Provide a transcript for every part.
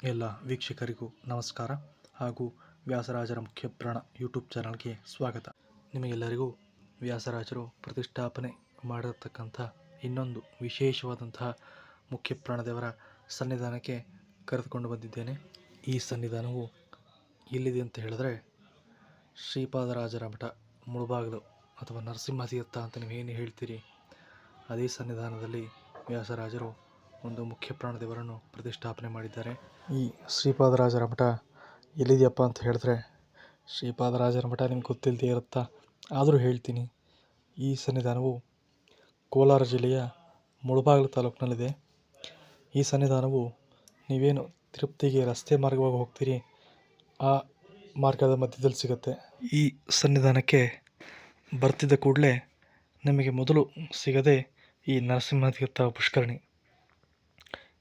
ಎಲ್ಲ ವೀಕ್ಷಕರಿಗೂ ನಮಸ್ಕಾರ ಹಾಗೂ ವ್ಯಾಸರಾಜರ ಮುಖ್ಯಪ್ರಾಣ ಯೂಟ್ಯೂಬ್ ಚಾನಲ್ಗೆ ಸ್ವಾಗತ. ನಿಮಗೆಲ್ಲರಿಗೂ ವ್ಯಾಸರಾಜರು ಪ್ರತಿಷ್ಠಾಪನೆ ಮಾಡಿರತಕ್ಕಂಥ ಇನ್ನೊಂದು ವಿಶೇಷವಾದಂತಹ ಮುಖ್ಯಪ್ರಾಣದೇವರ ಸನ್ನಿಧಾನಕ್ಕೆ ಕರೆದುಕೊಂಡು ಬಂದಿದ್ದೇನೆ. ಈ ಸನ್ನಿಧಾನವು ಎಲ್ಲಿದೆ ಅಂತ ಹೇಳಿದ್ರೆ ಶ್ರೀಪಾದರಾಜರ ಮಠ ಮುಳುಬಾಗಿಲು ಅಥವಾ ನರಸಿಂಹತೀರ್ಥ ಅಂತ ನೀವೇನು ಹೇಳ್ತೀರಿ, ಅದೇ ಸನ್ನಿಧಾನದಲ್ಲಿ ವ್ಯಾಸರಾಜರು ಒಂದು ಮುಖ್ಯಪ್ರಾಣದೇವರನ್ನು ಪ್ರತಿಷ್ಠಾಪನೆ ಮಾಡಿದ್ದಾರೆ. ಈ ಶ್ರೀಪಾದರಾಜರ ಮಠ ಎಲ್ಲಿದೆಯಪ್ಪ ಅಂತ ಹೇಳಿದ್ರೆ, ಶ್ರೀಪಾದರಾಜರ ಮಠ ನಿಮ್ಗೆ ಗೊತ್ತಿಲ್ಲದೆ ಇರುತ್ತಾ, ಆದರೂ ಹೇಳ್ತೀನಿ. ಈ ಸನ್ನಿಧಾನವು ಕೋಲಾರ ಜಿಲ್ಲೆಯ ಮುಳುಬಾಗಿಲು ತಾಲೂಕಿನಲ್ಲಿದೆ. ಈ ಸನ್ನಿಧಾನವು ನೀವೇನು ತಿರುಪತಿಗೆ ರಸ್ತೆ ಮಾರ್ಗವಾಗಿ ಹೋಗ್ತೀರಿ, ಆ ಮಾರ್ಗದ ಮಧ್ಯದಲ್ಲಿ ಸಿಗುತ್ತೆ. ಈ ಸನ್ನಿಧಾನಕ್ಕೆ ಬರ್ತಿದ್ದ ಕೂಡಲೇ ನಿಮಗೆ ಮೊದಲು ಸಿಗದೆ ಈ ನರಸಿಂಹತೀರ್ಥ ಪುಷ್ಕರಣಿ.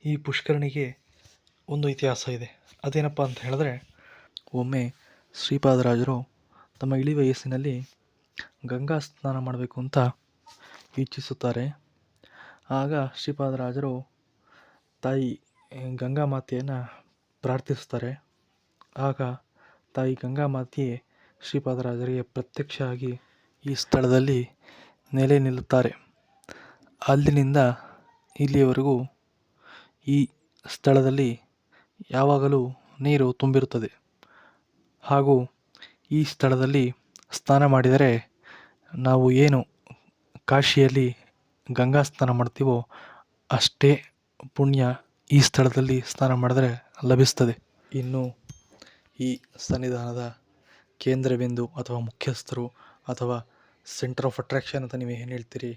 ಈ ಪುಷ್ಕರಣಿಗೆ ಒಂದು ಇತಿಹಾಸ ಇದೆ. ಅದೇನಪ್ಪ ಅಂತ ಹೇಳಿದ್ರೆ, ಒಮ್ಮೆ ಶ್ರೀಪಾದರಾಜರು ತಮ್ಮ ಇಳಿ ವಯಸ್ಸಿನಲ್ಲಿ ಗಂಗಾ ಸ್ನಾನ ಮಾಡಬೇಕು ಅಂತ ಇಚ್ಛಿಸುತ್ತಾರೆ. ಆಗ ಶ್ರೀಪಾದರಾಜರು ತಾಯಿ ಗಂಗಾ ಮಾತೆಯನ್ನು ಪ್ರಾರ್ಥಿಸುತ್ತಾರೆ. ಆಗ ತಾಯಿ ಗಂಗಾ ಮಾತೆಯೇ ಶ್ರೀಪಾದರಾಜರಿಗೆ ಪ್ರತ್ಯಕ್ಷ ಆಗಿ ಈ ಸ್ಥಳದಲ್ಲಿ ನೆಲೆ ನಿಲ್ಲುತ್ತಾರೆ. ಅಲ್ಲಿನಿಂದ ಇಲ್ಲಿಯವರೆಗೂ ಈ ಸ್ಥಳದಲ್ಲಿ ಯಾವಾಗಲೂ ನೀರು ತುಂಬಿರುತ್ತದೆ. ಹಾಗೂ ಈ ಸ್ಥಳದಲ್ಲಿ ಸ್ನಾನ ಮಾಡಿದರೆ ನಾವು ಏನು ಕಾಶಿಯಲ್ಲಿ ಗಂಗಾ ಸ್ನಾನ ಮಾಡ್ತೀವೋ ಅಷ್ಟೇ ಪುಣ್ಯ ಈ ಸ್ಥಳದಲ್ಲಿ ಸ್ನಾನ ಮಾಡಿದರೆ ಲಭಿಸ್ತದೆ. ಇನ್ನು ಈ ಸನ್ನಿಧಾನದ ಕೇಂದ್ರಬಿಂದು ಅಥವಾ ಮುಖ್ಯಸ್ಥರು ಅಥವಾ ಸೆಂಟರ್ ಆಫ್ ಅಟ್ರಾಕ್ಷನ್ ಅಂತ ನೀವು ಏನು ಹೇಳ್ತೀರಿ,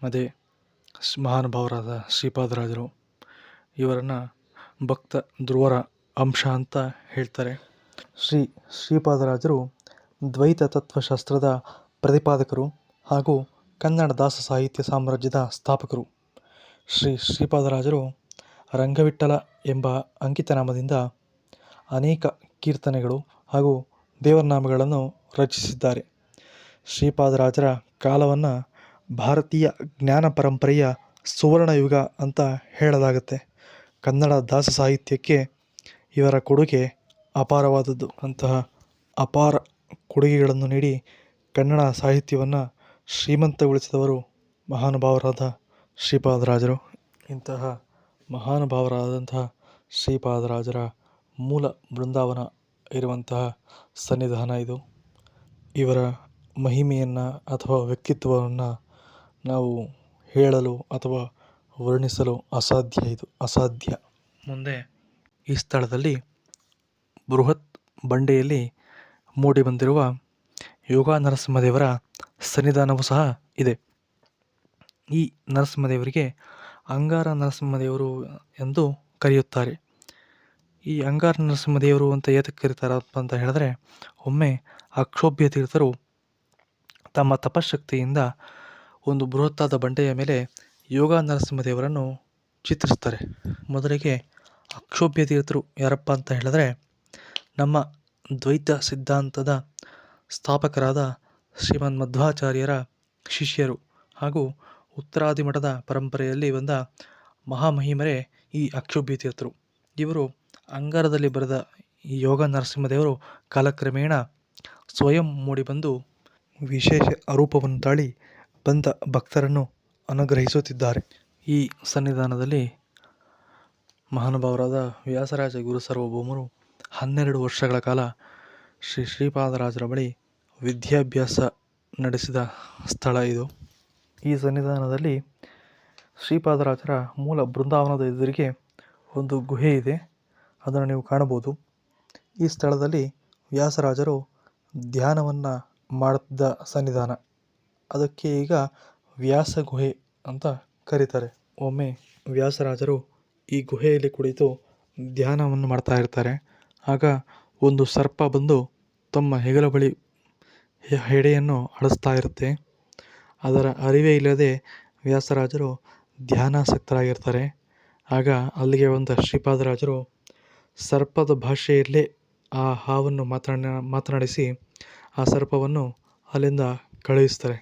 ಅದೇ ಮಹಾನುಭಾವರಾದ ಶ್ರೀಪಾದರಾಜರು. ಇವರನ್ನು ಭಕ್ತ ಧ್ರುವರ ಅಂಶ ಅಂತ ಹೇಳ್ತಾರೆ. ಶ್ರೀಪಾದರಾಜರು ದ್ವೈತ ತತ್ವಶಾಸ್ತ್ರದ ಪ್ರತಿಪಾದಕರು ಹಾಗೂ ಕನ್ನಡ ದಾಸ ಸಾಹಿತ್ಯ ಸಾಮ್ರಾಜ್ಯದ ಸ್ಥಾಪಕರು. ಶ್ರೀಪಾದರಾಜರು ರಂಗವಿಠಲ ಎಂಬ ಅಂಕಿತನಾಮದಿಂದ ಅನೇಕ ಕೀರ್ತನೆಗಳು ಹಾಗೂ ದೇವರನಾಮಗಳನ್ನು ರಚಿಸಿದ್ದಾರೆ. ಶ್ರೀಪಾದರಾಜರ ಕಾಲವನ್ನು ಭಾರತೀಯ ಜ್ಞಾನ ಪರಂಪರೆಯ ಸುವರ್ಣಯುಗ ಅಂತ ಹೇಳಲಾಗುತ್ತೆ. ಕನ್ನಡ ದಾಸ ಸಾಹಿತ್ಯಕ್ಕೆ ಇವರ ಕೊಡುಗೆ ಅಪಾರವಾದದ್ದು. ಅಂತಹ ಅಪಾರ ಕೊಡುಗೆಗಳನ್ನು ನೀಡಿ ಕನ್ನಡ ಸಾಹಿತ್ಯವನ್ನು ಶ್ರೀಮಂತಗೊಳಿಸಿದವರು ಮಹಾನುಭಾವರಾದ ಶ್ರೀಪಾದರಾಜರು. ಇಂತಹ ಮಹಾನುಭಾವರಾದಂತಹ ಶ್ರೀಪಾದರಾಜರ ಮೂಲ ಬೃಂದಾವನ ಇರುವಂತಹ ಸನ್ನಿಧಾನ ಇದು. ಇವರ ಮಹಿಮೆಯನ್ನು ಅಥವಾ ವ್ಯಕ್ತಿತ್ವವನ್ನು ನಾವು ಹೇಳಲು ಅಥವಾ ವರ್ಣಿಸಲು ಅಸಾಧ್ಯ. ಮುಂದೆ ಈ ಸ್ಥಳದಲ್ಲಿ ಬೃಹತ್ ಬಂಡೆಯಲ್ಲಿ ಮೂಡಿ ಬಂದಿರುವ ಯೋಗ ನರಸಿಂಹದೇವರ ಸನ್ನಿಧಾನವೂ ಸಹ ಇದೆ. ಈ ನರಸಿಂಹದೇವರಿಗೆ ಅಂಗಾರ ನರಸಿಂಹದೇವರು ಎಂದು ಕರೆಯುತ್ತಾರೆ. ಈ ಅಂಗಾರ ನರಸಿಂಹದೇವರು ಅಂತ ಏತಕ್ಕೆ ಕರೀತಾರಪ್ಪ ಅಂತ ಹೇಳಿದ್ರೆ, ಒಮ್ಮೆ ಅಕ್ಷೋಭ್ಯ ತೀರ್ಥರು ತಮ್ಮ ತಪಶಕ್ತಿಯಿಂದ ಒಂದು ಬೃಹತ್ತಾದ ಬಂಡೆಯ ಮೇಲೆ ಯೋಗ ನರಸಿಂಹದೇವರನ್ನು ಚಿತ್ರಿಸ್ತಾರೆ. ಮೊದಲಿಗೆ ಅಕ್ಷೋಭ್ಯ ತೀರ್ಥರು ಯಾರಪ್ಪ ಅಂತ ಹೇಳಿದ್ರೆ, ನಮ್ಮ ದ್ವೈತ ಸಿದ್ಧಾಂತದ ಸ್ಥಾಪಕರಾದ ಶ್ರೀಮನ್ ಮಧ್ವಾಚಾರ್ಯರ ಶಿಷ್ಯರು ಹಾಗೂ ಉತ್ತರಾದಿ ಮಠದ ಪರಂಪರೆಯಲ್ಲಿ ಬಂದ ಮಹಾಮಹಿಮರೇ ಈ ಅಕ್ಷೋಭ್ಯ ತೀರ್ಥರು. ಇವರು ಅಂಗಾರದಲ್ಲಿ ಬರೆದ ಈ ಯೋಗ ನರಸಿಂಹದೇವರು ಕಾಲಕ್ರಮೇಣ ಸ್ವಯಂ ಮೂಡಿಬಂದು ವಿಶೇಷ ರೂಪವನ್ನು ತಾಳಿ ಬಂದ ಭಕ್ತರನ್ನು ಅನುಗ್ರಹಿಸುತ್ತಿದ್ದಾರೆ. ಈ ಸನ್ನಿಧಾನದಲ್ಲಿ ಮಹಾನುಭಾವರಾದ ವ್ಯಾಸರಾಜ ಗುರು ಸಾರ್ವಭೌಮರು 12 ವರ್ಷಗಳ ಕಾಲ ಶ್ರೀಪಾದರಾಜರ ಬಳಿ ವಿದ್ಯಾಭ್ಯಾಸ ನಡೆಸಿದ ಸ್ಥಳ ಇದು. ಈ ಸನ್ನಿಧಾನದಲ್ಲಿ ಶ್ರೀಪಾದರಾಜರ ಮೂಲ ಬೃಂದಾವನದ ಎದುರಿಗೆ ಒಂದು ಗುಹೆ ಇದೆ, ಅದನ್ನು ನೀವು ಕಾಣಬಹುದು. ಈ ಸ್ಥಳದಲ್ಲಿ ವ್ಯಾಸರಾಜರು ಧ್ಯಾನವನ್ನು ಮಾಡುತ್ತಿದ್ದ ಸನ್ನಿಧಾನ, ಅದಕ್ಕೆ ಈಗ ವ್ಯಾಸ ಗುಹೆ ಅಂತ ಕರೀತಾರೆ. ಒಮ್ಮೆ ವ್ಯಾಸರಾಜರು ಈ ಗುಹೆಯಲ್ಲಿ ಕುಳಿತು ಧ್ಯಾನವನ್ನು ಮಾಡ್ತಾ ಇರ್ತಾರೆ. ಆಗ ಒಂದು ಸರ್ಪ ಬಂದು ತಮ್ಮ ಹೆಗಲ ಬಳಿ ಹೆಡೆಯನ್ನು ಅಳಿಸ್ತಾ ಇರುತ್ತೆ. ಅದರ ಅರಿವೇ ಇಲ್ಲದೆ ವ್ಯಾಸರಾಜರು ಧ್ಯಾನಾಸಕ್ತರಾಗಿರ್ತಾರೆ. ಆಗ ಅಲ್ಲಿಗೆ ಬಂದ ಶ್ರೀಪಾದರಾಜರು ಸರ್ಪದ ಭಾಷೆಯಲ್ಲೇ ಆ ಹಾವನ್ನು ಮಾತನಾಡಿಸಿ ಆ ಸರ್ಪವನ್ನು ಅಲ್ಲಿಂದ ಕಳುಹಿಸ್ತಾರೆ.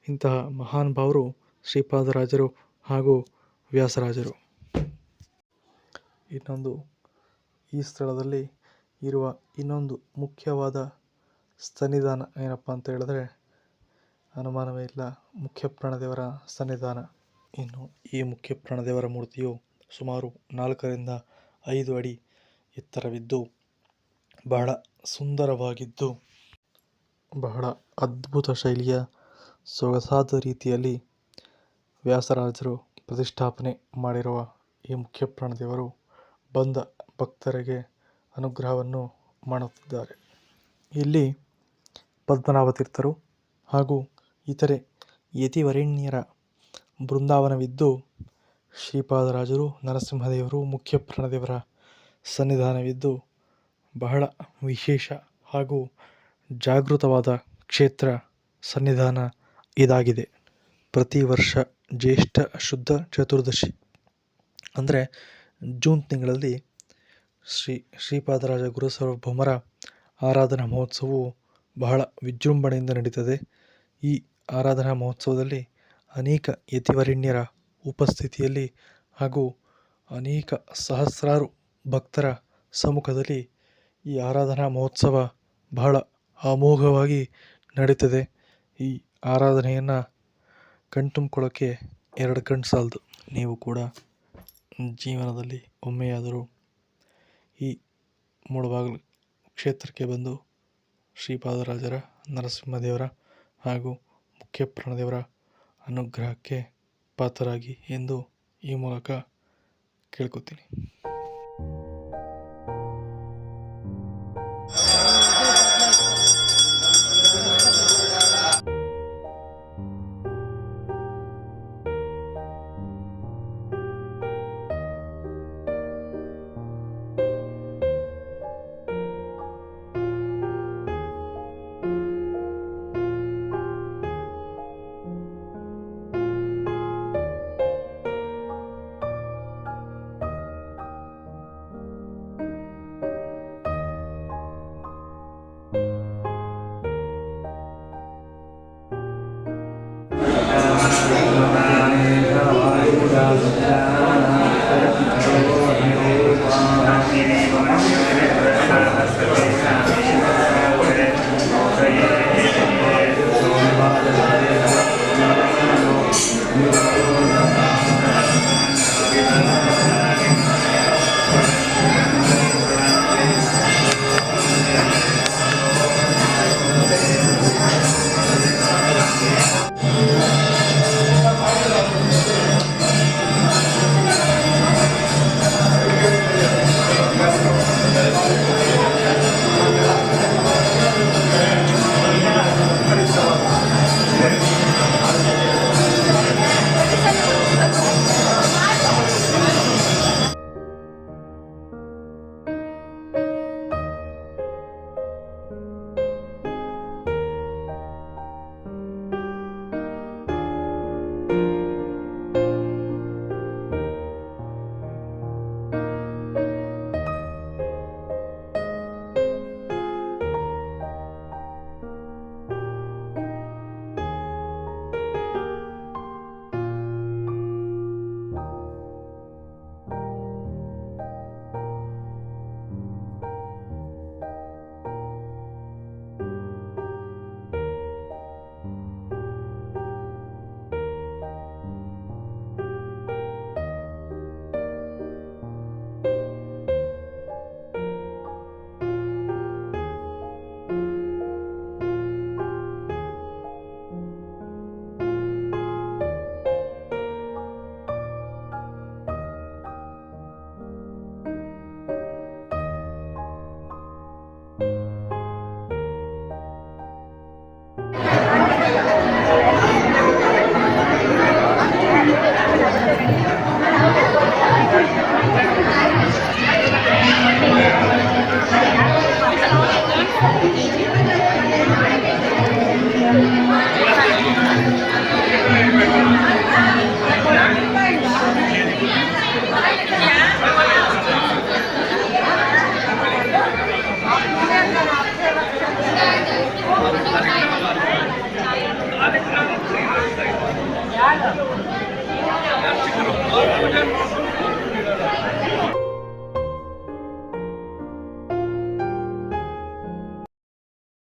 ಇಂತಹ ಮಹಾನ್ ಭಾವರು ಶ್ರೀಪಾದರಾಜರು ಹಾಗೂ ವ್ಯಾಸರಾಜರು. ಇನ್ನೊಂದು, ಈ ಸ್ಥಳದಲ್ಲಿ ಇರುವ ಇನ್ನೊಂದು ಮುಖ್ಯವಾದ ಸನ್ನಿಧಾನ ಏನಪ್ಪ ಅಂತ ಹೇಳಿದ್ರೆ ಅನುಮಾನವೇ ಇಲ್ಲ, ಮುಖ್ಯ ಪ್ರಾಣದೇವರ ಸನ್ನಿಧಾನ. ಇನ್ನು ಈ ಮುಖ್ಯ ಪ್ರಾಣದೇವರ ಮೂರ್ತಿಯು ಸುಮಾರು 4ರಿಂದ 5 ಅಡಿ ಎತ್ತರವಿದ್ದು ಬಹಳ ಸುಂದರವಾಗಿದ್ದು ಬಹಳ ಅದ್ಭುತ ಶೈಲಿಯ ಸೊಗಸಾದ ರೀತಿಯಲ್ಲಿ ವ್ಯಾಸರಾಜರು ಪ್ರತಿಷ್ಠಾಪನೆ ಮಾಡಿರುವ ಈ ಮುಖ್ಯ ಪ್ರಾಣದೇವರು ಬಂದ ಭಕ್ತರಿಗೆ ಅನುಗ್ರಹವನ್ನು ಮಾಡುತ್ತಿದ್ದಾರೆ. ಇಲ್ಲಿ ಪದ್ಮನಾಭ ತೀರ್ಥರು ಹಾಗೂ ಇತರೆ ಯತಿವರೇಣ್ಯರ ಬೃಂದಾವನವಿದ್ದು ಶ್ರೀಪಾದರಾಜರು, ನರಸಿಂಹದೇವರು, ಮುಖ್ಯ ಪ್ರಾಣದೇವರ ಸನ್ನಿಧಾನವಿದ್ದು ಬಹಳ ವಿಶೇಷ ಹಾಗೂ ಜಾಗೃತವಾದ ಕ್ಷೇತ್ರ ಸನ್ನಿಧಾನ ಇದಾಗಿದೆ. ಪ್ರತಿ ವರ್ಷ ಜ್ಯೇಷ್ಠ ಶುದ್ಧ ಚತುರ್ದಶಿ ಅಂದರೆ ಜೂನ್ ತಿಂಗಳಲ್ಲಿ ಶ್ರೀಪಾದರಾಜ ಗುರುಸಾರ್ವಭೌಮರ ಆರಾಧನಾ ಮಹೋತ್ಸವವು ಬಹಳ ವಿಜೃಂಭಣೆಯಿಂದ ನಡೀತದೆ. ಈ ಆರಾಧನಾ ಮಹೋತ್ಸವದಲ್ಲಿ ಅನೇಕ ಯತಿವರೇಣ್ಯರ ಉಪಸ್ಥಿತಿಯಲ್ಲಿ ಹಾಗೂ ಅನೇಕ ಸಹಸ್ರಾರು ಭಕ್ತರ ಸಮ್ಮುಖದಲ್ಲಿ ಈ ಆರಾಧನಾ ಮಹೋತ್ಸವ ಬಹಳ ಅಮೋಘವಾಗಿ ನಡೀತದೆ. ಈ ಆರಾಧನೆಯನ್ನು ಕಣ್ತುಂಬ್ಕೊಳ್ಳೋಕ್ಕೆ 2 ಕಣ್ಣು ಸಾಲದು. ನೀವು ಕೂಡ ಜೀವನದಲ್ಲಿ ಒಮ್ಮೆಯಾದರೂ ಈ ಮೂಡಬಾಗಿಲು ಕ್ಷೇತ್ರಕ್ಕೆ ಬಂದು ಶ್ರೀಪಾದರಾಜರ, ನರಸಿಂಹದೇವರ ಹಾಗೂ ಮುಖ್ಯ ಪ್ರಾಣದೇವರ ಅನುಗ್ರಹಕ್ಕೆ ಪಾತ್ರರಾಗಿ ಎಂದು ಈ ಮೂಲಕ ಕೇಳ್ಕೊತೀನಿ.